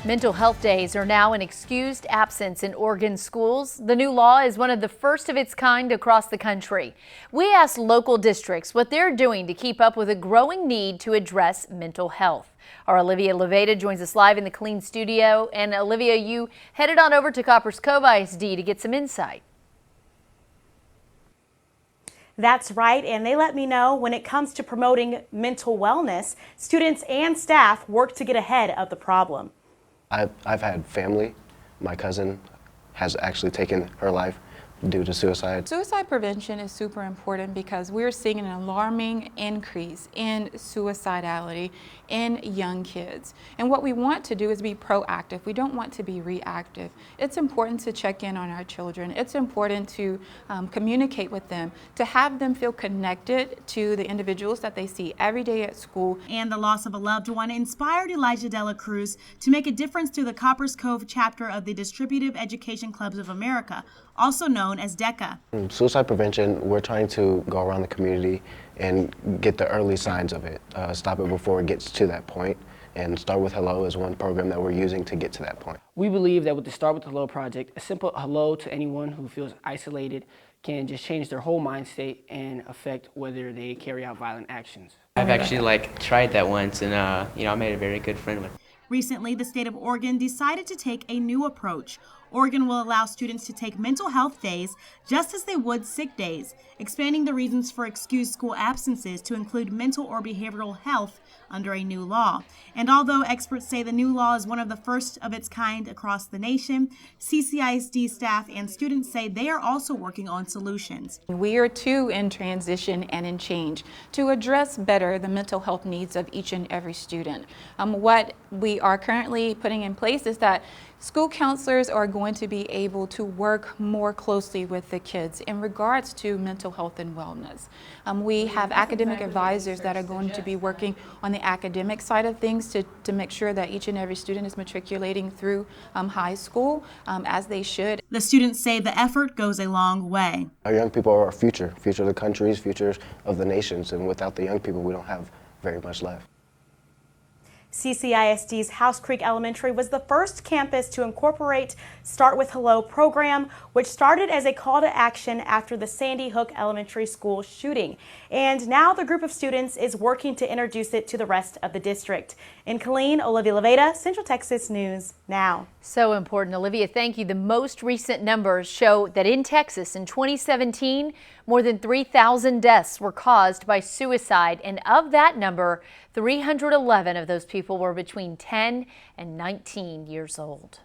Mental health days are now an excused absence in Oregon schools. The new law is one of the first of its kind across the country. We asked local districts what they're doing to keep up with a growing need to address mental health. Our Olivia Leveda joins us live in the Clean studio. And Olivia, you headed on over to Copperas Cove ISD to get some insight. That's right, and they let me know when it comes to promoting mental wellness, students and staff work to get ahead of the problem. I've had family. My cousin has actually taken her life due to suicide. Suicide prevention is super important because we're seeing an alarming increase in suicidality in young kids. And what we want to do is be proactive. We don't want to be reactive. It's important to check in on our children. It's important to communicate with them, to have them feel connected to the individuals that they see every day at school. And the loss of a loved one inspired Elijah Dela Cruz to make a difference through the Copperas Cove chapter of the Distributive Education Clubs of America, also known as DECA. Suicide prevention, we're trying to go around the community and get the early signs of it, stop it before it gets to that point, and Start with Hello is one program that we're using to get to that point. We believe that with the Start with Hello project, a simple hello to anyone who feels isolated can just change their whole mind state and affect whether they carry out violent actions. I've actually tried that once, and I made a very good friend with it. Recently, the state of Oregon decided to take a new approach. Oregon will allow students to take mental health days just as they would sick days, expanding the reasons for excused school absences to include mental or behavioral health under a new law. And although experts say the new law is one of the first of its kind across the nation, CCISD staff and students say they are also working on solutions. We are too in transition and in change to address better the mental health needs of each and every student. What we are currently putting in place is that school counselors are going to be able to work more closely with the kids in regards to mental health and wellness. We have academic advisors that are going to be working on the academic side of things to make sure that each and every student is matriculating through high school as they should. The students say the effort goes a long way. Our young people are our future of the countries, future of the nations, and without the young people, we don't have very much left. CCISD's House Creek Elementary was the first campus to incorporate Start with Hello program, which started as a call to action after the Sandy Hook Elementary School shooting. And now the group of students is working to introduce it to the rest of the district. In Killeen, Olivia Leveda, Central Texas News Now. So important, Olivia. Thank you. The most recent numbers show that in Texas in 2017, more than 3,000 deaths were caused by suicide. And of that number, 311 of those people were between 10 and 19 years old.